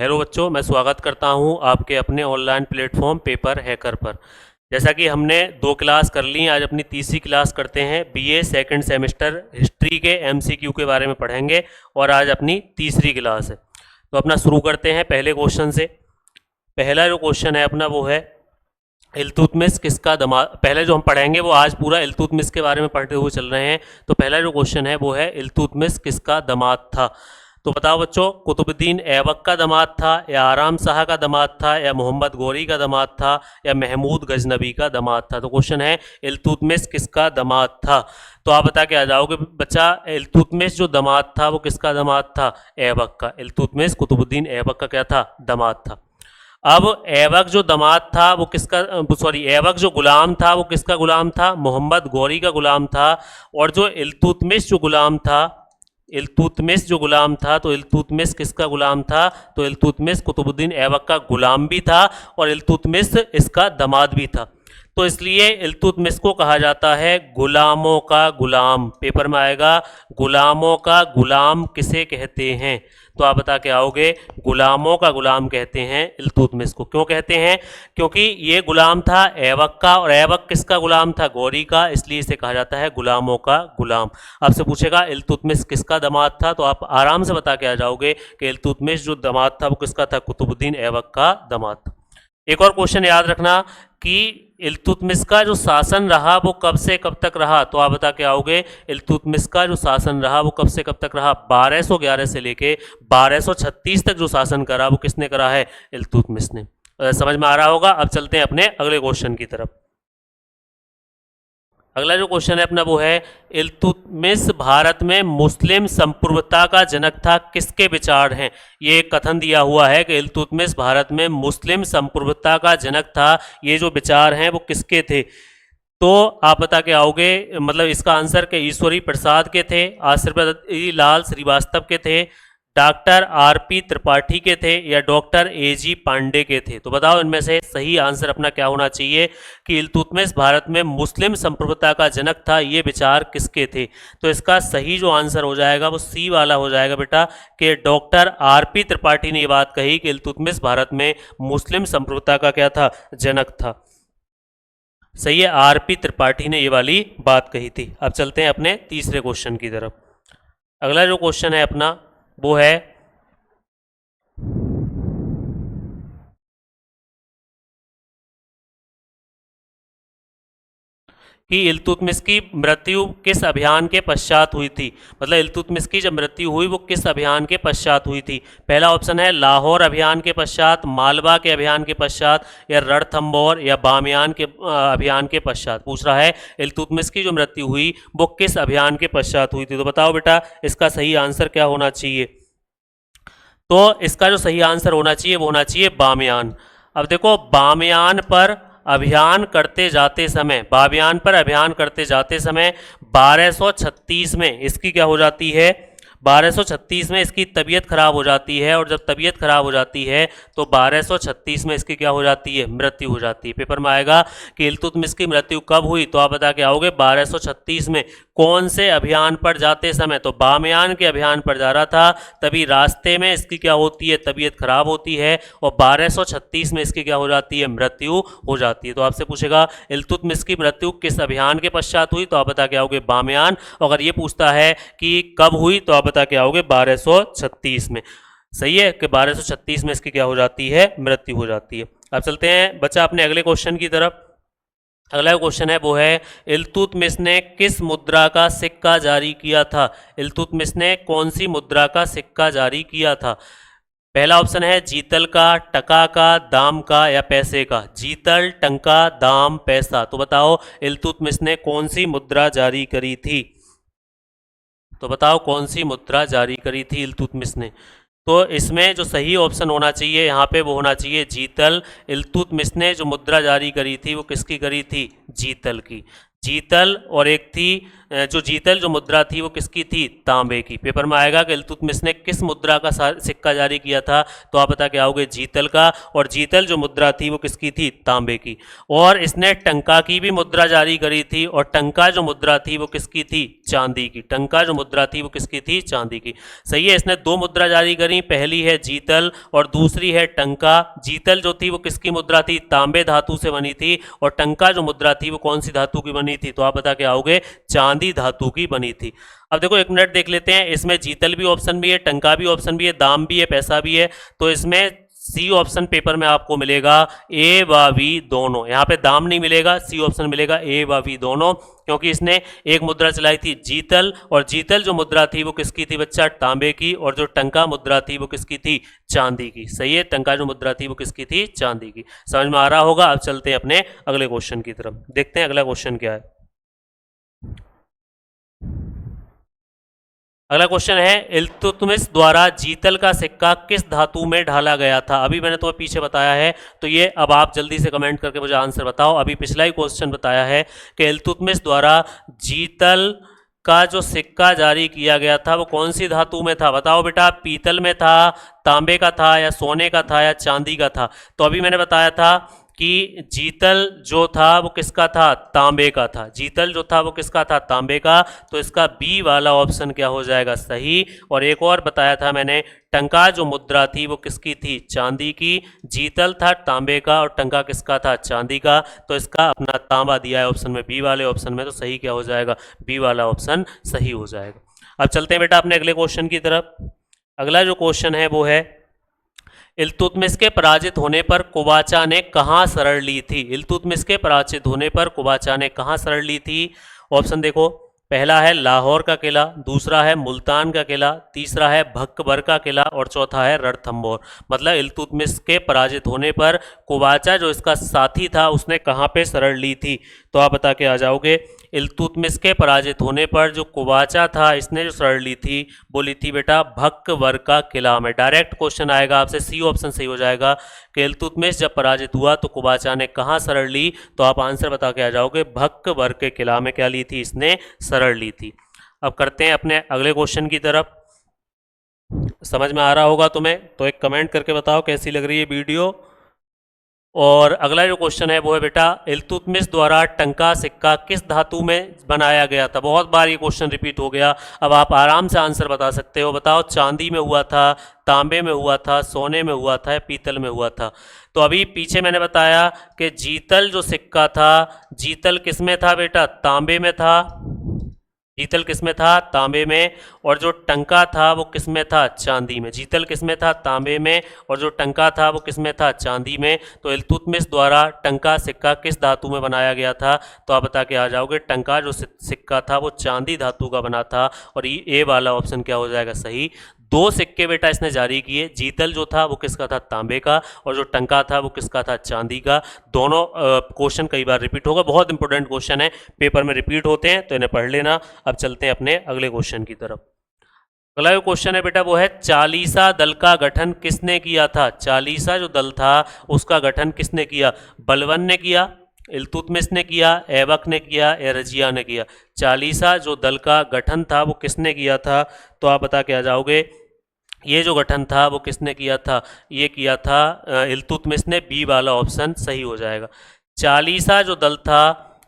Hello बच्चों, मैं स्वागत करता हूं आपके अपने ऑनलाइन प्लेटफॉर्म पेपर हैकर पर। जैसा कि हमने 2 क्लास कर ली, आज अपनी तीसरी क्लास करते हैं। बीए सेकंड सेमेस्टर हिस्ट्री के एमसीक्यू के बारे में पढ़ेंगे और आज अपनी तीसरी क्लास है। तो अपना शुरू करते हैं पहले क्वेश्चन से। पहला जो क्वेश्चन है अपना वो है इल्तुतमिश किसका दामाद। पहले जो हम पढ़ेंगे वो आज पूरा इल्तुतमिश के बारे में पढ़ते हुए चल रहे हैं। तो पहला जो क्वेश्चन है वो है इल्तुतमिश किसका दामाद था। तो बताओ बच्चों, कुतुबुद्दीन ऐबक का दामाद था, या आराम शाह का दामाद था, या मोहम्मद गौरी का दामाद था, या महमूद गजनबी का दामाद था। तो क्वेश्चन है इल्तुतमिश किसका दामाद था। तो आप बता के आ जाओगे बच्चा, इल्तुतमिश जो दामाद था वो किसका दामाद था? ऐबक का। इल्तुतमिश कुतुबुद्दीन ऐबक का क्या था? दामाद था। अब ऐबक जो दामाद था वो किसका, ऐबक जो गुलाम था वो किसका गुलाम था? मोहम्मद गौरी का गुलाम था। और जो इल्तुतमिश जो गुलाम था, इल्तुतमिश जो गुलाम था, तो इल्तुतमिश किसका गुलाम था? तो इल्तुतमिश कुतुबुद्दीन ऐबक का गुलाम भी था और इल्तुतमिश इसका दामाद भी था। तो इसलिए इल्तुतमिश को कहा जाता है गुलामों का गुलाम। पेपर में आएगा गुलामों का गुलाम किसे कहते हैं। तो आप बता के आओगे गुलामों का गुलाम कहते हैं इल्तुतमिश को। क्यों कहते हैं? क्योंकि ये गुलाम था ऐबक का, और ऐबक किसका गुलाम था? गौरी का, इसलिए इसे कहा जाता है गुलामों का गुलाम। आपसे पूछेगा इल्तुतमिश किसका दामाद था, तो आप आराम से बता के आ जाओगे कि इल्तुतमिश जो दामाद था वो किसका था? कुतुबुद्दीन ऐबक का दामाद था। एक और क्वेश्चन याद रखना कि इल्तुतमिश का जो शासन रहा वो कब से कब तक रहा। तो आप बता के आओगे इल्तुतमिश का जो शासन रहा वो कब से कब तक रहा? 1211 से लेके 1236 तक जो शासन करा वो किसने करा है? इल्तुतमिश ने। समझ में आ रहा होगा। अब चलते हैं अपने अगले क्वेश्चन की तरफ। अगला जो क्वेश्चन है अपना वो है इल्तुतमिश भारत में मुस्लिम संप्रभुता का जनक था, किसके विचार हैं? ये एक कथन दिया हुआ है कि इल्तुतमिश भारत में मुस्लिम संप्रभुता का जनक था। ये जो विचार हैं वो किसके थे? तो आप बता के आओगे, मतलब इसका आंसर के ईश्वरी प्रसाद के थे, आशीर्वाद लाल श्रीवास्तव के थे, डॉक्टर आरपी त्रिपाठी के थे, या डॉक्टर एजी पांडे के थे। तो बताओ इनमें से सही आंसर अपना क्या होना चाहिए कि इल्तुतमिश भारत में मुस्लिम संप्रभुता का जनक था, ये विचार किसके थे? तो इसका सही जो आंसर हो जाएगा वो सी वाला हो जाएगा बेटा, कि डॉक्टर आरपी त्रिपाठी ने ये बात कही कि इल्तुतमिश भारत में मुस्लिम संप्रभुता का क्या था? जनक था। सही है, आरपी त्रिपाठी ने ये वाली बात कही थी। अब चलते हैं अपने तीसरे क्वेश्चन की तरफ। अगला जो क्वेश्चन है अपना वो है कि इल्तुतमिश की मृत्यु किस अभियान के पश्चात हुई थी। मतलब इल्तुतमिश की जब मृत्यु हुई वो किस अभियान के पश्चात हुई थी। पहला ऑप्शन है लाहौर अभियान के पश्चात, मालवा के अभियान के पश्चात, या रणथंभौर या बामियान के अभियान के पश्चात। पूछ रहा है इल्तुतमिश की जो मृत्यु हुई वो किस अभियान के पश्चात हुई थी। तो बताओ बेटा इसका सही आंसर क्या होना चाहिए। तो इसका जो सही आंसर होना चाहिए वो होना चाहिए बामियान। अब देखो बामियान पर अभियान करते जाते समय, बामियान पर अभियान करते जाते समय 1236 में इसकी क्या हो जाती है? 1236 में इसकी तबीयत खराब हो जाती है, और जब तबीयत खराब हो जाती है तो 1236 में इसकी क्या हो जाती है? मृत्यु हो जाती है। पेपर में आएगा कि इल्तुतमिश की मृत्यु कब हुई, तो आप बता के आओगे 1236 में। कौन से अभियान पर जाते समय? तो बामियान के अभियान पर जा रहा था, तभी रास्ते में इसकी क्या होती है? तबीयत खराब होती है, और 1236 में इसकी क्या हो जाती है? मृत्यु हो जाती है। तो आपसे पूछेगा इल्तुतमिश की मृत्यु किस अभियान के पश्चात हुई, तो आप बता के आओगे बामियान। अगर ये पूछता है कि कब हुई, तो आप बता के आओगे 1236 में। सही है कि 1236 में इसकी क्या हो जाती है? मृत्यु हो जाती है। अब चलते हैं बच्चा अपने अगले क्वेश्चन की तरफ। अगला क्वेश्चन है वो है इल्तुतमिश ने किस मुद्रा का सिक्का जारी किया था। इल्तुतमिश ने कौन सी मुद्रा का सिक्का जारी किया था। पहला ऑप्शन है जीतल का, टका का, दाम का, या पैसे का। जीतल, टंका, दाम, पैसा। तो बताओ इल्तुतमिश ने कौन सी मुद्रा जारी करी थी। तो बताओ कौन सी मुद्रा जारी करी थी इल्तुतमिश ने। तो इसमें जो सही ऑप्शन होना चाहिए यहाँ पे वो होना चाहिए जीतल। इल्तुतमिश ने जो मुद्रा जारी करी थी वो किसकी करी थी? जीतल की। जीतल, और एक थी जो जीतल जो मुद्रा थी वो किसकी थी, तांबे की। पेपर में आएगा कि इल्तुतमिश ने किस मुद्रा का सिक्का जारी किया था, तो आप बता के आओगे जीतल का, और जीतल जो मुद्रा थी वो किसकी थी, तांबे की। और इसने टंका की भी मुद्रा जारी करी थी, और टंका जो मुद्रा थी वो किसकी थी, चांदी की। टंका जो मुद्रा थी वो किसकी थी, चांदी की। सही है, इसने दो मुद्रा जारी करी, पहली है जीतल और दूसरी है टंका। जीतल जो थी वो किसकी मुद्रा थी, तांबे धातु से बनी थी, और टंका जो मुद्रा थी वो कौन सी धातु की बनी थी, तो आप बता के आओगे चांदी धातु की बनी थी। अब देखो एक मिनट देख लेते हैं, इसमें जीतल भी ऑप्शन भी है, टंका भी ऑप्शन भी है, दाम भी है, पैसा भी है। तो इसमें सी ऑप्शन पेपर में आपको मिलेगा ए व वी दोनों। यहाँ पे दाम नहीं मिलेगा, सी ऑप्शन मिलेगा ए व वी दोनों, क्योंकि इसने एक मुद्रा चलाई थी जीतल, और जीतल जो मुद्रा थी वो किसकी थी बच्चा, तांबे की, और जो टंका मुद्रा थी वो किसकी थी, चांदी की। सही है, टंका जो मुद्रा थी वो किसकी थी, चांदी की। समझ में आ रहा होगा। अब चलते हैं अपने अगले क्वेश्चन की तरफ, देखते हैं अगला क्वेश्चन क्या है। अगला क्वेश्चन है, इल्तुतमिश द्वारा जीतल का सिक्का किस धातु में ढाला गया था। अभी मैंने तुम्हें पीछे बताया है, तो ये अब आप जल्दी से कमेंट करके मुझे आंसर बताओ। अभी पिछला ही क्वेश्चन बताया है कि इल्तुतमिश द्वारा जीतल का जो सिक्का जारी किया गया था वो कौन सी धातु में था, बताओ बेटा। पीतल में था, तांबे का था, या सोने का था, या चांदी का था। तो अभी मैंने बताया था कि जीतल जो था वो किसका था, तांबे का था। जीतल जो था वो किसका था, तांबे का। तो इसका बी वाला ऑप्शन क्या हो जाएगा, सही। और एक और बताया था मैंने, टंका जो मुद्रा थी वो किसकी थी, चांदी की। जीतल था तांबे का, और टंका किसका था, चांदी का। तो इसका अपना तांबा दिया है ऑप्शन में, बी वाले ऑप्शन में, तो सही क्या हो जाएगा, बी वाला ऑप्शन सही हो जाएगा। अब चलते हैं बेटा अपने अगले क्वेश्चन की तरफ। अगला जो क्वेश्चन है वो है, इल्तुतमिश के पराजित होने पर कुबाचा ने कहाँ शरण ली थी। इल्तुतमिश के पराजित होने पर कुबाचा ने कहाँ शरण ली थी। ऑप्शन देखो, पहला है लाहौर का किला, दूसरा है मुल्तान का किला, तीसरा है भक्बर का किला, और चौथा है रणथंभौर। मतलब इल्तुतमिश के पराजित होने पर कुबाचा जो इसका साथी था उसने कहाँ पे शरण ली थी, तो आप बता के आ जाओगे। इल्तुतमिश के पराजित होने पर जो कुबाचा था इसने जो शरण ली थी वो ली थी बेटा भक्बर का किला में। डायरेक्ट क्वेश्चन आएगा आपसे, सी ऑप्शन सही हो जाएगा कि इल्तुतमिश जब पराजित हुआ तो कुबाचा ने कहाँ शरण ली, तो आप आंसर बता के आ जाओगे भक्बर के किला में क्या ली थी, इसने शरण ली थी। अब करते हैं अपने अगले क्वेश्चन की तरफ। समझ में आ रहा होगा तुम्हें, तो एक कमेंट करके बताओ कैसी लग रही है वीडियो। और अगला जो क्वेश्चन है वो है बेटा, इल्तुतमिश द्वारा टंका सिक्का किस धातु में बनाया गया था। बहुत बार ये क्वेश्चन रिपीट हो गया, अब आप आराम से आंसर बता सकते हो। बताओ, चांदी में हुआ था, तांबे में हुआ था, सोने में हुआ था, या पीतल में हुआ था। तो अभी पीछे मैंने बताया कि जीतल जो सिक्का था, जीतल किस में था बेटा, तांबे में था। जीतल किस में था, तांबे में। और जो टंका था वो किस में था, चांदी में। जीतल किस में था, तांबे में, और जो टंका था वो किस में था, चांदी में। तो इल्तुतमिश द्वारा टंका सिक्का किस धातु में बनाया गया था, तो आप बता के आ जाओगे टंका जो सिक्का था वो चांदी धातु का बना था, और ए वाला ऑप्शन क्या हो जाएगा, सही। दो सिक्के बेटा इसने जारी किए, जीतल जो था वो किसका था, तांबे का, और जो टंका था वो किसका था, चांदी का। दोनों क्वेश्चन कई बार रिपीट होगा, बहुत इंपॉर्टेंट क्वेश्चन है, पेपर में रिपीट होते हैं, तो इन्हें पढ़ लेना। अब चलते हैं अपने अगले क्वेश्चन की तरफ। अगला जो क्वेश्चन है बेटा वो है, चालीसा दल का गठन किसने किया था। चालीसा जो दल था उसका गठन किसने किया, बलबन ने किया, इल्तुतमिश ने किया, ऐबक ने किया, या रजिया ने किया। चालीसा जो दल का गठन था वो किसने किया था, तो आप बता के आ जाओगे। ये जो गठन था वो किसने किया था, ये किया था इल्तुतमिश ने, बी वाला ऑप्शन सही हो जाएगा। चालीसा जो दल था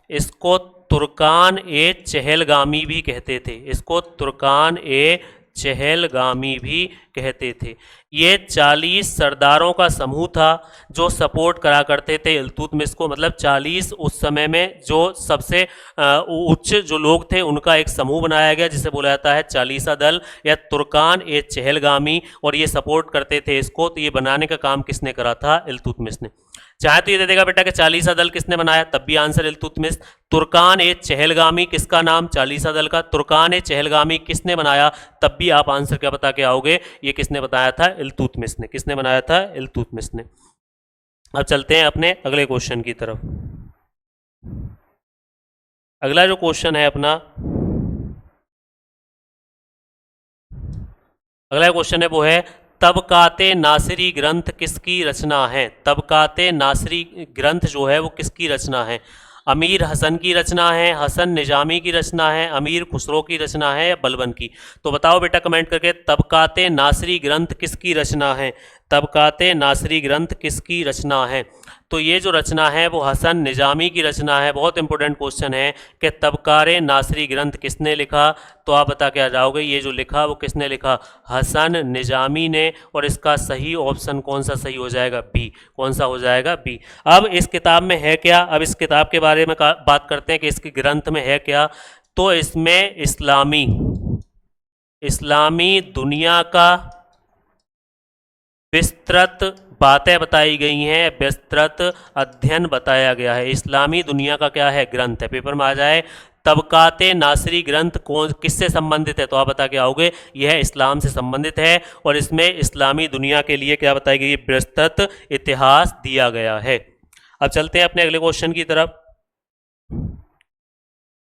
इसको तुर्कान ए चहलगामी भी कहते थे, इसको तुर्कान ए चहलगामी भी कहते थे। ये 40 सरदारों का समूह था जो सपोर्ट करा करते थे इल्तुतमिश को। मतलब 40 उस समय में जो सबसे उच्च जो लोग थे उनका एक समूह बनाया गया जिसे बोला जाता है चालीसा दल या तुर्कान ए चहलगामी, और ये सपोर्ट करते थे इसको। तो ये बनाने का काम किसने करा था, इल्तुतमिश ने। चाहे तो ये दे देगा बेटा कि चालीसा दल किसने बनाया, तब भी आंसर इल्तुतमिश। तुर्कान ए चहलगामी किसका नाम, चालीसा दल का। तुर्कान ए चहलगामी किसने बनाया, तब भी आप आंसर क्या बता के आओगे, ये किसने बताया था, इल्तुतमिश ने। किसने बनाया था, इल्तुतमिश ने। अब चलते हैं अपने अगले क्वेश्चन की तरफ। अगला जो क्वेश्चन है अपना, अगला क्वेश्चन है वो है, तबकाते नासिरी ग्रंथ किसकी रचना है। तबकाते नासिरी ग्रंथ जो है वो किसकी रचना है। अमीर हसन की रचना है, हसन निजामी की रचना है, अमीर खुसरो की रचना है या बलबन की? तो बताओ बेटा कमेंट करके, तबकाते नासरी ग्रंथ किसकी रचना है? तबकाते नासरी ग्रंथ किसकी रचना है? तो ये जो रचना है वो हसन निजामी की रचना है। बहुत इंपॉर्टेंट क्वेश्चन है कि तबकारे नासरी ग्रंथ किसने लिखा? तो आप बता के आ जाओगे ये जो लिखा वो किसने लिखा? हसन निजामी ने। और इसका सही ऑप्शन कौन सा सही हो जाएगा? बी। कौन सा हो जाएगा? बी। अब इस किताब में है क्या? अब इस किताब के बारे में बात करते हैं कि इसके ग्रंथ में है क्या। तो इसमें इस्लामी दुनिया का विस्तृत बातें बताई गई हैं, विस्तृत अध्ययन बताया गया है। इस्लामी दुनिया का क्या है? ग्रंथ है। पेपर में आ जाए तबकाते नासरी ग्रंथ कौन किससे संबंधित है? तो आप बता के आओगे यह इस्लाम से संबंधित है और इसमें इस्लामी दुनिया के लिए क्या बताई गई? विस्तृत इतिहास दिया गया है। अब चलते हैं अपने अगले क्वेश्चन की तरफ।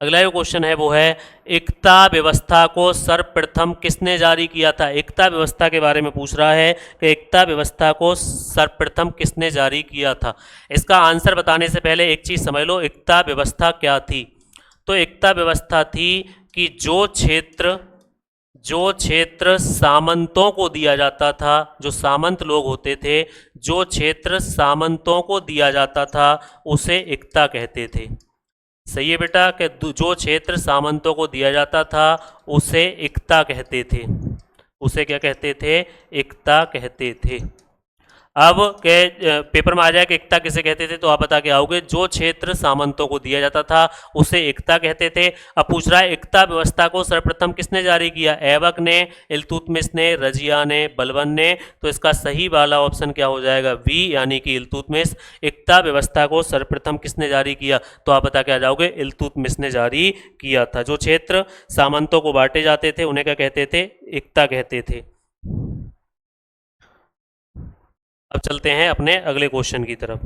अगला जो क्वेश्चन है वो है एकता व्यवस्था को सर्वप्रथम किसने जारी किया था? एकता व्यवस्था के बारे में पूछ रहा है कि एकता व्यवस्था को सर्वप्रथम किसने जारी किया था। इसका आंसर बताने से पहले एक चीज़ समझ लो, एकता व्यवस्था क्या थी। तो एकता व्यवस्था थी कि जो क्षेत्र सामंतों को दिया जाता था, जो सामंत लोग होते थे, जो क्षेत्र सामंतों को दिया जाता था उसे एकता कहते थे। सही है बेटा कि जो क्षेत्र सामंतों को दिया जाता था उसे एकता कहते थे। उसे क्या कहते थे? एकता कहते थे। अब के पेपर में आ जाए कि एकता किसे कहते थे, तो आप बता के आओगे जो क्षेत्र सामंतों को दिया जाता था उसे एकता कहते थे। अब पूछ रहा है एकता व्यवस्था को सर्वप्रथम किसने जारी किया? ऐबक ने, इल्तुतमिश ने, रजिया ने, बलबन ने? तो इसका सही वाला ऑप्शन क्या हो जाएगा? बी, यानी कि इल्तुतमिश। एकता व्यवस्था को सर्वप्रथम किसने जारी किया? तो आप बता के आ जाओगे इल्तुतमिश ने जारी किया था। जो क्षेत्र सामंतों को बांटे जाते थे उन्हें क्या कहते थे? एकता कहते थे। अब चलते हैं अपने अगले क्वेश्चन की तरफ।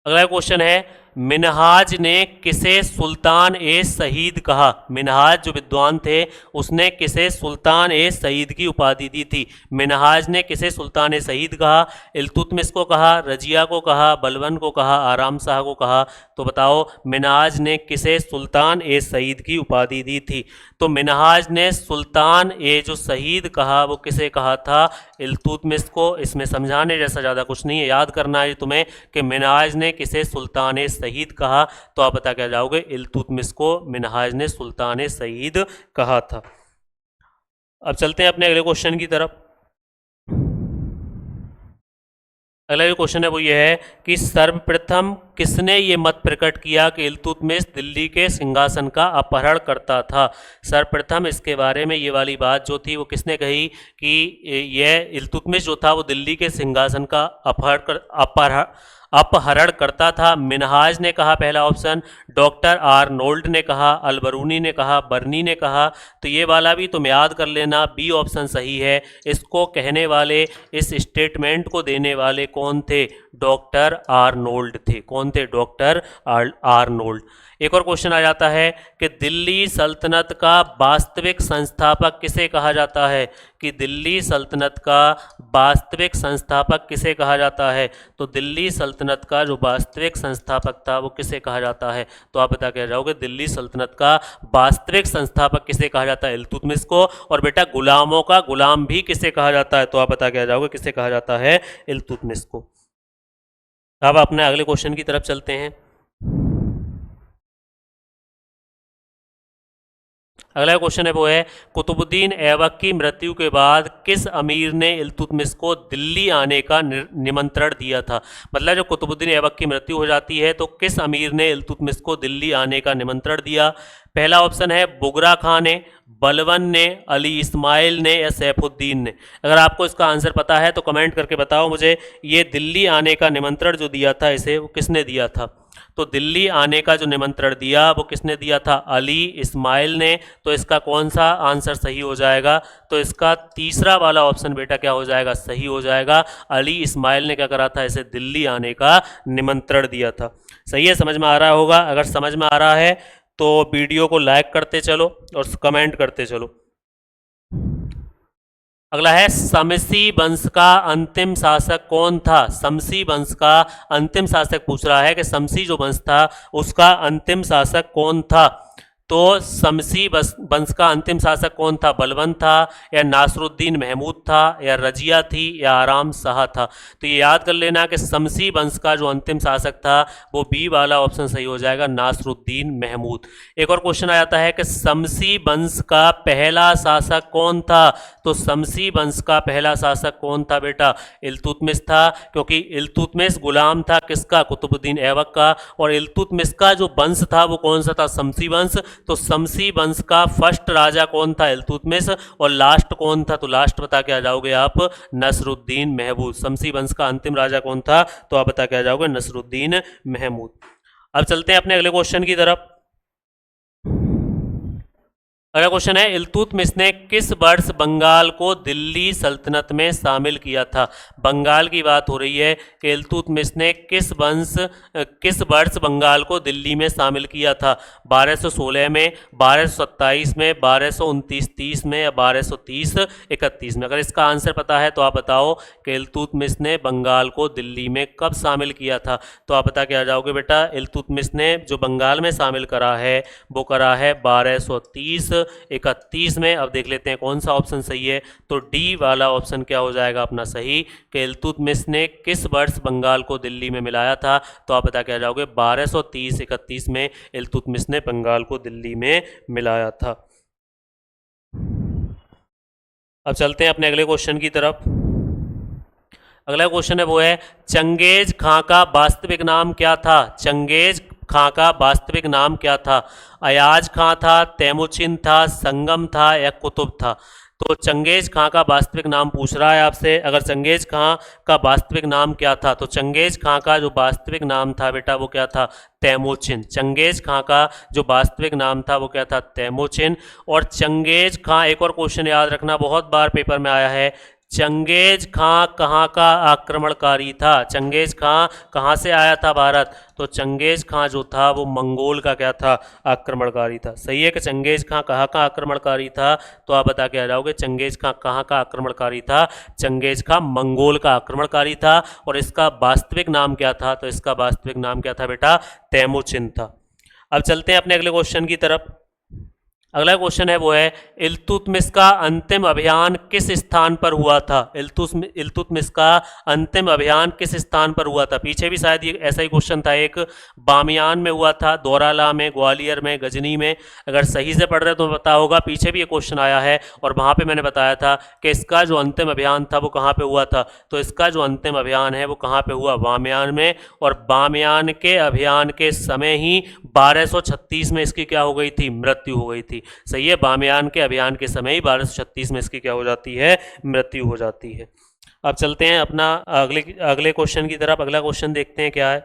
अगला क्वेश्चन है मिनहाज ने किसे सुल्तान ए सईद कहा? मिनहाज जो विद्वान थे उसने किसे सुल्तान ए सईद की उपाधि दी थी? मिनहाज ने किसे सुल्तान ए सईद कहा? इल्तुतमिश को कहा, रजिया को कहा, बलबन को कहा, आराम शाह को कहा? तो बताओ मिनहाज ने किसे सुल्तान ए सईद की उपाधि दी थी? तो मिनहाज ने सुल्तान ए जो शहीद कहा वो किसे कहा था? इल्तुतमिश को। इसमें समझाने जैसा ज़्यादा कुछ नहीं है, याद करना है तुम्हें कि मिनहाज ने किसे सुल्तान ए सईद कहा। तो आप बता क्या जाओगे? इल्तुतमिश को मिनहाज ने सुल्तान ए सईद कहा था। अब चलते हैं अपने अगले क्वेश्चन की तरफ। अगला जो क्वेश्चन है वो ये है कि सर्वप्रथम किसने ये मत प्रकट किया कि इल्तुतमिश दिल्ली के सिंहासन का अपहरण करता था? सर्वप्रथम इसके बारे में ये वाली बात जो थी वो किसने कही कि यह इल्तुतमिश जो था वो दिल्ली के सिंहासन का अपहरण करता था? मिनहाज ने कहा पहला ऑप्शन, डॉक्टर आर्नोल्ड ने कहा, अलबरूनी ने कहा, बर्नी ने कहा? तो ये वाला भी तुम याद कर लेना, बी ऑप्शन सही है। इसको कहने वाले, इस स्टेटमेंट को देने वाले कौन थे? डॉक्टर आर्नोल्ड थे। कौन थे? Doctor Arnold. एक और क्वेश्चन आ जाता है कि दिल्ली सल्तनत का वास्तविक संस्थापक किसे कहा जाता है? कि दिल्ली सल्तनत का वास्तविक संस्थापक किसे कहा जाता है? तो दिल्ली सल्तनत का जो वास्तविक संस्थापक था वो किसे कहा जाता है? तो आप बता के जाओगे दिल्ली सल्तनत का वास्तविक संस्थापक किसे कहा जाता है? इल्तुतमिश को। और बेटा गुलामों का गुलाम भी किसे कहा जाता है? तो आप बता के जाओगे किसे कहा जाता है? इल्तुतमिश को। अब अपने अगले क्वेश्चन की तरफ चलते हैं। अगला क्वेश्चन है वो है कुतुबुद्दीन ऐबक की मृत्यु के बाद किस अमीर ने इल्तुतमिश को दिल्ली आने का निमंत्रण दिया था? मतलब जब कुतुबुद्दीन ऐबक की मृत्यु हो जाती है तो किस अमीर ने इल्तुतमिश को दिल्ली आने का निमंत्रण दिया? पहला ऑप्शन है बुगरा खां ने, बलबन ने, अली इस्माइल ने या सैफुद्दीन ने? अगर आपको इसका आंसर पता है तो कमेंट करके बताओ मुझे। ये दिल्ली आने का निमंत्रण जो दिया था इसे वो किसने दिया था? तो दिल्ली आने का जो निमंत्रण दिया वो किसने दिया था? अली इस्माइल ने। तो इसका कौन सा आंसर सही हो जाएगा? तो इसका तीसरा वाला ऑप्शन बेटा क्या हो जाएगा? सही हो जाएगा। अली इस्माइल ने क्या करा था? इसे दिल्ली आने का निमंत्रण दिया था। सही है, समझ में आ रहा होगा। अगर समझ में आ रहा है तो वीडियो को लाइक करते चलो और कमेंट करते चलो। अगला है समसी वंश का अंतिम शासक कौन था। समसी वंश का अंतिम शासक पूछ रहा है कि समसी जो वंश था उसका अंतिम शासक कौन था। तो समसी वंश का अंतिम शासक कौन था। बलबन था या नासरुद्दीन महमूद था या रजिया थी या आराम शाह था। तो ये याद कर लेना कि समसी वंश का जो अंतिम शासक था वो बी वाला ऑप्शन सही हो जाएगा, नासरुद्दीन महमूद। एक और क्वेश्चन आ जाता है कि समसी वंश का पहला शासक कौन था। तो समसी वंश का पहला शासक कौन था बेटा, इल्तुतमिश था, क्योंकि इल्तुतमिश गुलाम था किसका, कुतुबुद्दीन ऐबक का। और इल्तुतमिश का जो वंश था वो कौन सा था, समसी वंश। तो समसी वंश का फर्स्ट राजा कौन था, इल्तुतमिश। और लास्ट कौन था, तो लास्ट बता के आ जाओगे आप, नसरुद्दीन महमूद। समसी वंश का अंतिम राजा कौन था, तो आप बता के आ जाओगे नसरुद्दीन महमूद। अब चलते हैं अपने अगले क्वेश्चन की तरफ। अगला क्वेश्चन है इल्तुतमिश ने किस वर्ष बंगाल को दिल्ली सल्तनत में शामिल किया था। बंगाल की बात हो रही है कि इल्तुतमिश ने किस वर्ष बंगाल को दिल्ली में शामिल किया था। 1216 में, 1227 में, 1229-30 में या 1230-31 में। अगर इसका आंसर पता है तो आप बताओ कि इल्तुतमिश ने बंगाल को दिल्ली में कब शामिल किया था। तो आप बता के आ जाओगे बेटा, इल्तुतमिश ने जो बंगाल में शामिल करा है वो करा है 1230-31 में। अब देख लेते हैं कौन सा ऑप्शन सही है। तो डी वाला ऑप्शन क्या हो जाएगा अपना सही, कि इल्तुतमिश ने किस वर्ष बंगाल को दिल्ली में मिलाया था। तो आप बता के आ जाओगे 1230-31 में इल्तुतमिश ने बंगाल को दिल्ली में मिलाया था। अब चलते हैं अपने अगले क्वेश्चन की तरफ। अगला क्वेश्चन है वो है चंगेज खां का वास्तविक नाम क्या था। चंगेज खां का वास्तविक नाम क्या था। अयाज खां था, तैमुचिन था, संगम था या कुतुब था। तो चंगेज खां का वास्तविक नाम पूछ रहा है आपसे। अगर चंगेज खां का वास्तविक नाम क्या था, तो चंगेज खां का जो वास्तविक नाम था बेटा वो क्या था, तैमुचिन। चंगेज खां का जो वास्तविक नाम था वो क्या था, तैमुचिन। और चंगेज खां, एक और क्वेश्चन याद रखना, बहुत बार पेपर में आया है, चंगेज खां कहाँ का आक्रमणकारी था। चंगेज खां कहाँ से आया था भारत, तो चंगेज खां जो था वो मंगोल का क्या था, आक्रमणकारी था। सही है कि चंगेज खां कहाँ का आक्रमणकारी था, तो आप बता के आ जाओगे चंगेज खां कहाँ का आक्रमणकारी था। चंगेज खां मंगोल का आक्रमणकारी था। और इसका वास्तविक नाम क्या था, तो इसका वास्तविक नाम क्या था बेटा, तैमुचिन था। अब चलते हैं अपने अगले क्वेश्चन की तरफ। अगला क्वेश्चन है वो है इल्तुतमिश का अंतिम अभियान किस स्थान पर हुआ था। इल्तुतमिश का अंतिम अभियान किस स्थान पर हुआ था। पीछे भी शायद ये ऐसा ही क्वेश्चन था, एक बामियान में हुआ था, दौराला में, ग्वालियर में, गजनी में। अगर सही से पढ़ रहे तो पता होगा, पीछे भी ये क्वेश्चन आया है और वहाँ पे मैंने बताया था कि इसका जो अंतिम अभियान था वो कहाँ पे हुआ था। तो इसका जो अंतिम अभियान है वो कहाँ पे हुआ, बामियान में। और बामियान के अभियान के समय ही 1236 में इसकी क्या हो गई थी, मृत्यु हो गई थी। सही है, बामियान के अभियान के समय ही 1236 में इसकी क्या हो जाती है, मृत्यु हो जाती है। अब चलते हैं अपना अगले क्वेश्चन की तरफ। अगला क्वेश्चन देखते हैं क्या है।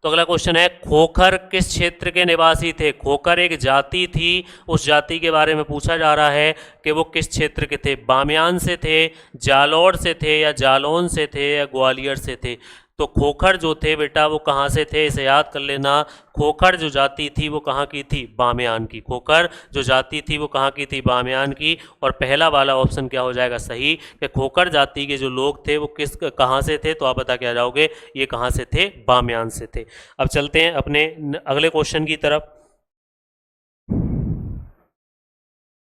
तो अगला क्वेश्चन है खोखर किस क्षेत्र के निवासी थे। खोखर एक जाति थी, उस जाति के बारे में पूछा जा रहा है कि वो किस क्षेत्र के थे। बामियान से थे, जालौर से थे या जालौन से थे या ग्वालियर से थे। तो खोखर जो थे बेटा वो कहाँ से थे, इसे याद कर लेना। खोखर जो जाति थी वो कहाँ की थी, बामियान की। खोखर जो जाति थी वो कहाँ की थी, बामियान की। और पहला वाला ऑप्शन क्या हो जाएगा सही, कि खोखर जाति के जो लोग थे वो कहाँ से थे, तो आप बता के आ जाओगे ये कहाँ से थे, बामियान से थे। अब चलते हैं अपने अगले क्वेश्चन की तरफ।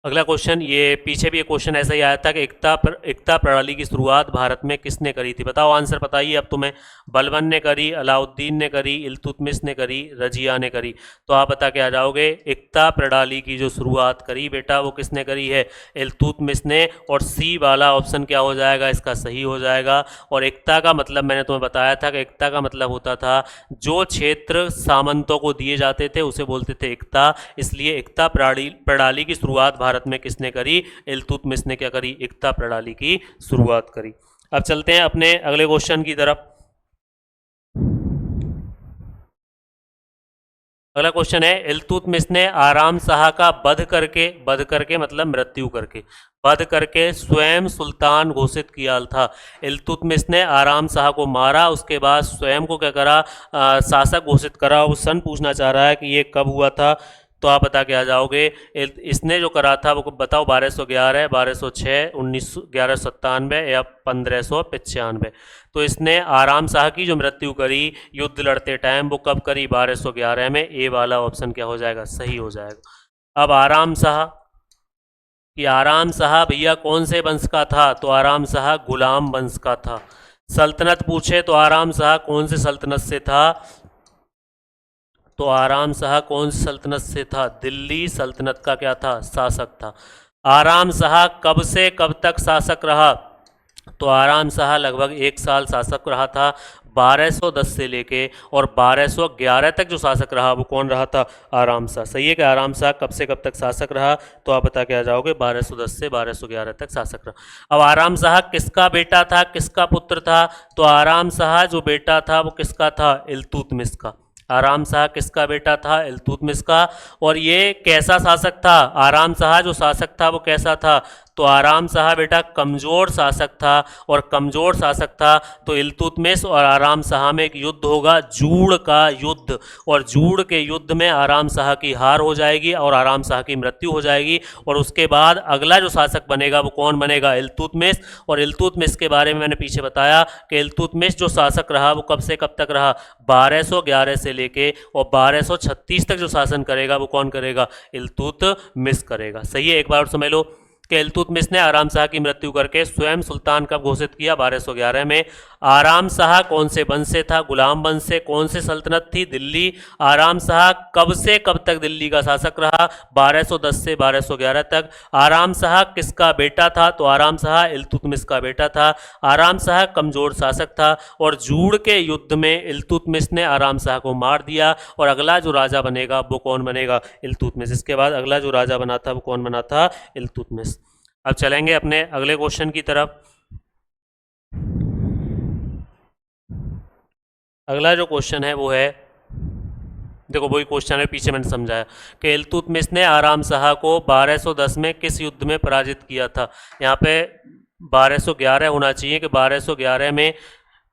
अगला क्वेश्चन, ये पीछे भी एक क्वेश्चन ऐसा ही आया था कि एकता प्रणाली की शुरुआत भारत में किसने करी थी। बताओ आंसर बताइए अब तुम्हें। बलबन ने करी, अलाउद्दीन ने करी, इल्तुतमिश ने करी, रजिया ने करी। तो आप बता के आ जाओगे एकता प्रणाली की जो शुरुआत करी बेटा वो किसने करी है, इल्तुतमिश ने। और सी वाला ऑप्शन क्या हो जाएगा, इसका सही हो जाएगा। और एकता का मतलब मैंने तुम्हें बताया था कि एकता का मतलब होता था जो क्षेत्र सामंतों को दिए जाते थे उसे बोलते थे एकता। इसलिए एकता प्रणाली की शुरुआत भारत में किसने करी, इल्तुतमिश ने क्या करी, एकता प्रणाली की शुरुआत करी। अब चलते हैं अपने अगले क्वेश्चन की तरफ। अगला क्वेश्चन है इल्तुतमिश ने आराम शाह का वध करके मतलब मृत्यु करके, वध करके स्वयं सुल्तान घोषित किया था। इल्तुतमिश ने आराम शाह को मारा, उसके बाद स्वयं को क्या करा, शासक घोषित करा। वो सन पूछना चाह रहा है कि ये कब हुआ था। तो आप बता के आ जाओगे। इसने जो करा था वो बताओ, 1211, 1206, 1197 या 1595। तो इसने आराम शाह की जो मृत्यु करी युद्ध लड़ते टाइम, वो कब करी? 1211 में। ए वाला ऑप्शन क्या हो जाएगा? सही हो जाएगा। अब आराम शाह, कि आराम शाह भैया कौन से वंश का था? तो आराम शाह गुलाम वंश का था। सल्तनत पूछे तो आराम शाह कौन से सल्तनत से था? तो आराम शाह कौन सी सल्तनत से था? दिल्ली सल्तनत का क्या था? शासक था। आराम शाह कब से कब तक शासक रहा? तो आराम शाह लगभग 1 साल शासक रहा था। 1210 से लेके और 1211 तक जो शासक रहा वो कौन रहा था? आराम शाह। सही है कि आराम शाह कब से कब तक शासक रहा? तो आप बता के आ जाओगे 1210 से 1211 तक शासक रहा। अब आराम शाह किसका बेटा था, किसका पुत्र था? तो आराम शाह जो बेटा था वो किसका था? इल्तुतमिश का। आराम शाह किसका बेटा था? इल्तुतमिश का। और ये कैसा शासक था? आराम शाह जो शासक था वो कैसा था? तो आराम शाह बेटा कमज़ोर शासक था। और कमज़ोर शासक था तो इल्तुतमिश और आराम शाह में एक युद्ध होगा, जूड़ का युद्ध। और जूड़ के युद्ध में आराम शाह की हार हो जाएगी और आराम शाह की मृत्यु हो जाएगी। और उसके बाद अगला जो शासक बनेगा वो कौन बनेगा? इल्तुतमिश। और इल्तुतमिश के बारे में मैंने पीछे बताया कि इल्तुतमिश जो शासक रहा वो कब से कब तक रहा? 1211 से लेके और 1236 तक जो शासन करेगा वो कौन करेगा? इल्तुतमिश करेगा। सही है, एक बार और समझ लो कि इल्तुतमिश ने आराम शाह की मृत्यु करके स्वयं सुल्तान कब घोषित किया? 1211 में। आराम शाह कौन से वंश से था? गुलाम वंश से। कौन सी सल्तनत थी? दिल्ली। आराम शाह कब से कब तक दिल्ली का शासक रहा? 1210 से 1211 तक। आराम शाह किसका बेटा था? तो आराम शाह इल्तुतमिश का बेटा था। आराम शाह कमजोर शासक था और जूड़ के युद्ध में इल्तुतमिश ने आराम शाह को मार दिया। और अगला जो राजा बनेगा वो कौन बनेगा? इल्तुतमिश। इसके बाद अगला जो राजा बना था वो कौन बना था? इल्तुतमिश। अब चलेंगे अपने अगले क्वेश्चन की तरफ। अगला जो क्वेश्चन है वो है, देखो वही क्वेश्चन है पीछे मैंने समझाया कि इल्तुतमिश ने आराम शाह को 1210 में किस युद्ध में पराजित किया था। यहाँ पे 1211 होना चाहिए कि 1211 में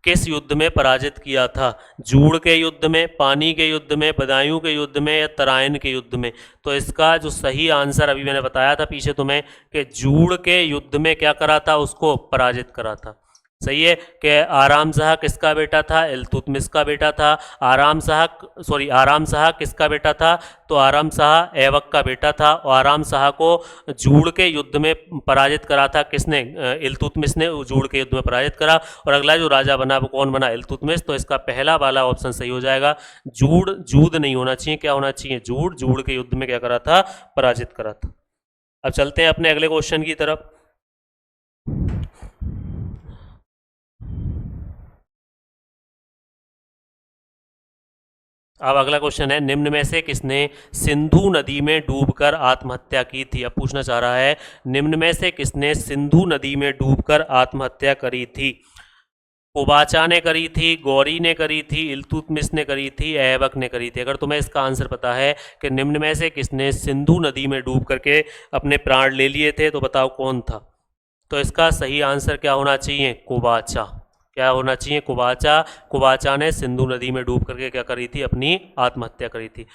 किस युद्ध में पराजित किया था? जूड़ के युद्ध में, पानी के युद्ध में, बदायूं के युद्ध में या तराइन के युद्ध में? तो इसका जो सही आंसर अभी मैंने बताया था पीछे तुम्हें कि जूड़ के युद्ध में क्या करा था? उसको पराजित करा था। सही है कि आराम शाह किसका बेटा था? इल्तुतमिश का बेटा था। आराम शाह किसका बेटा था? तो आराम शाह ऐबक का बेटा था। और आराम शाह को जूड़ के युद्ध में पराजित करा था किसने? इल्तुतमिश ने जूड़ के युद्ध में पराजित करा। और अगला जो राजा बना वो कौन बना? इल्तुतमिश। तो इसका पहला वाला ऑप्शन सही हो जाएगा। जूद नहीं होना चाहिए, क्या होना चाहिए? जूड़ के युद्ध में क्या करा था? पराजित करा था। अब चलते हैं अपने अगले क्वेश्चन की तरफ। अब अगला क्वेश्चन है, निम्न में से किसने सिंधु नदी में डूबकर आत्महत्या की थी? अब पूछना चाह रहा है निम्न में से किसने सिंधु नदी में डूबकर आत्महत्या करी थी? कुबाचा ने करी थी, गौरी ने करी थी, इल्तुतमिश ने करी थी, ऐबक ने करी थी। अगर तुम्हें इसका आंसर पता है कि निम्न में से किसने सिंधु नदी में डूब करके अपने प्राण ले लिए थे, तो बताओ कौन था? तो इसका सही आंसर क्या होना चाहिए? कुबाचा। क्या होना चाहिए? कुबाचा। कुबाचा ने सिंधु नदी में डूब करके क्या करी थी? अपनी आत्महत्या करी थी।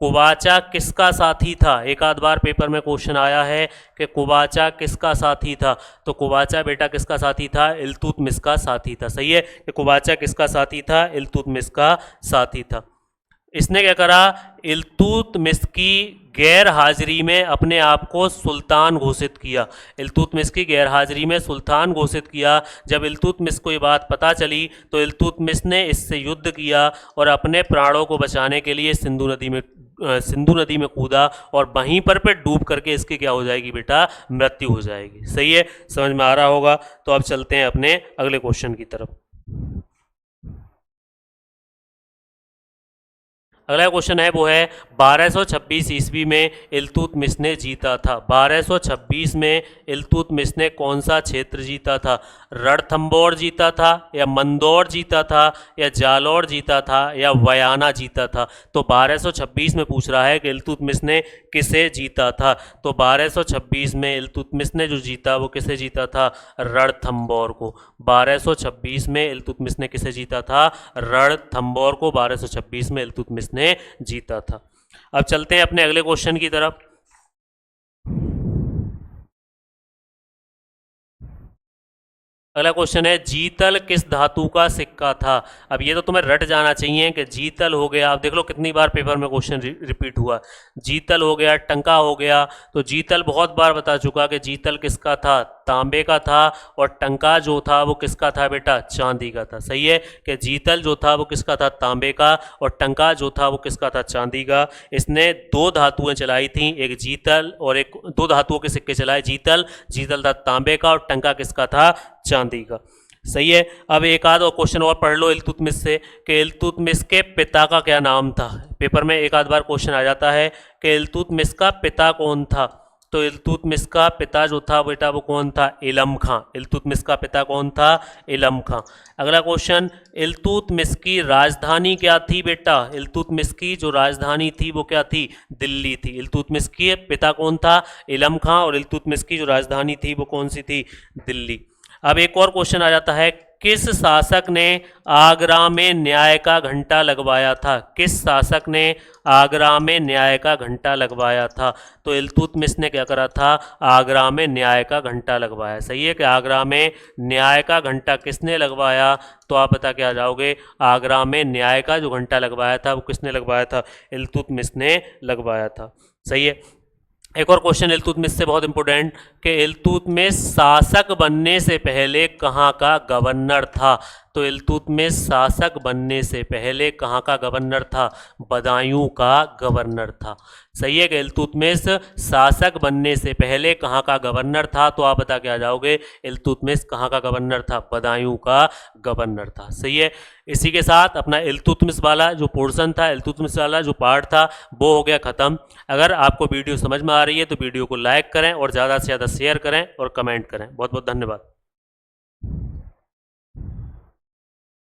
कुबाचा किसका साथी था? एक आध बार पेपर में क्वेश्चन आया है कि कुबाचा किसका साथी था। तो कुबाचा बेटा किसका साथी था? इल्तुतमिश का साथी था। सही है कि कुबाचा किसका साथी था? इल्तुतमिश का साथी था। इसने क्या करा? इल्तुतमिश की गैर हाजिरी में अपने आप को सुल्तान घोषित किया। इल्तुतमिश की गैर हाजिरी में सुल्तान घोषित किया। जब इल्तुतमिश को ये बात पता चली तो इल्तुतमिश ने इससे युद्ध किया और अपने प्राणों को बचाने के लिए सिंधु नदी में कूदा और वहीं पर डूब करके इसकी क्या हो जाएगी बेटा? मृत्यु हो जाएगी। सही है, समझ में आ रहा होगा। तो अब चलते हैं अपने अगले क्वेश्चन की तरफ। अगला क्वेश्चन है वो है 1226 ईस्वी में इल्तुतमिश ने जीता था। 1226 में इल्तुतमिश ने कौन सा क्षेत्र जीता था? रणथंबोर जीता था या मंदौर जीता था या जालौर जीता था या वयाना जीता था? तो 1226 में पूछ रहा है कि इल्तुतमिश ने किसे जीता था। तो 1226 में इल्तुतमिश ने जो जीता वो किसे जीता था? रणथंबोर को। 1226 में इल्तुतमिश ने किसे जीता था? रणथंबोर को 1226 में इल्तुतमिश ने जीता था। अब चलते हैं अपने अगले क्वेश्चन की तरफ। अगला क्वेश्चन है, जीतल किस धातु का सिक्का था। अब ये तो तुम्हें रट जाना चाहिए कि जीतल हो गया, अब देख लो कितनी बार पेपर में क्वेश्चन रिपीट हुआ। जीतल हो गया, टंका हो गया, तो जीतल बहुत बार बता चुका कि जीतल किसका था, तांबे का था, और टंका जो था वो किसका था बेटा, चांदी का था। सही है कि जीतल जो था वो किसका था, तांबे का, और टंका जो था वो किसका था, चांदी का। इसने दो धातुएं चलाई थी, एक जीतल और एक, दो धातुओं के सिक्के चलाए, जीतल जीतल था तांबे का, और टंका किसका था, चांदी का। सही है। अब एक आध और क्वेश्चन और पढ़ लो इल्तुतमिश से, कि इल्तुतमिश के पिता का क्या नाम था। पेपर में एक आध बार क्वेश्चन आ जाता है कि इल्तुतमिश का पिता कौन था। तो इल्तुतमिश का पिता जो था बेटा वो कौन था, इलम खां। इल्तुतमिश का पिता कौन था, इलम खां। अगला क्वेश्चन, इल्तुतमिश की राजधानी क्या थी बेटा। इल्तुतमिश की जो राजधानी थी वो क्या थी, दिल्ली थी। इल्तुतमिश के पिता कौन था, इलम खां, और इल्तुतमिश की जो राजधानी थी वो कौन सी थी, दिल्ली। अब एक और क्वेश्चन आ जाता है, किस शासक ने आगरा में न्याय का घंटा लगवाया था। किस शासक ने आगरा में न्याय का घंटा लगवाया था। तो इल्तुतमिश ने क्या करा था, आगरा में न्याय का घंटा लगवाया। सही है कि आगरा में न्याय का घंटा किसने लगवाया, तो आप बता के आ जाओगे, आगरा में न्याय का जो घंटा लगवाया था वो किसने लगवाया था, इल्तुतमिश ने लगवाया था। सही है। एक और क्वेश्चन इल्तुतमिश से बहुत इंपॉर्टेंट, कि इल्तुतमिश शासक बनने से पहले कहाँ का गवर्नर था। तो इल्तुतमिश शासक बनने से पहले कहाँ का गवर्नर था, बदायूं का गवर्नर था। सही है कि इल्तुतमिश शासक बनने से पहले कहाँ का गवर्नर था। तो आप बता के आ जाओगे, इल्तुतमिश कहाँ का गवर्नर था, बदायूं का गवर्नर था। सही है। इसी के साथ अपना इल्तुतमिश वाला जो पोर्शन था, इल्तुतमिश वाला जो पार्ट था वो हो गया ख़त्म। अगर आपको वीडियो समझ में आ रही है तो वीडियो को लाइक करें और ज़्यादा से ज़्यादा शेयर करें और कमेंट करें। बहुत बहुत धन्यवाद।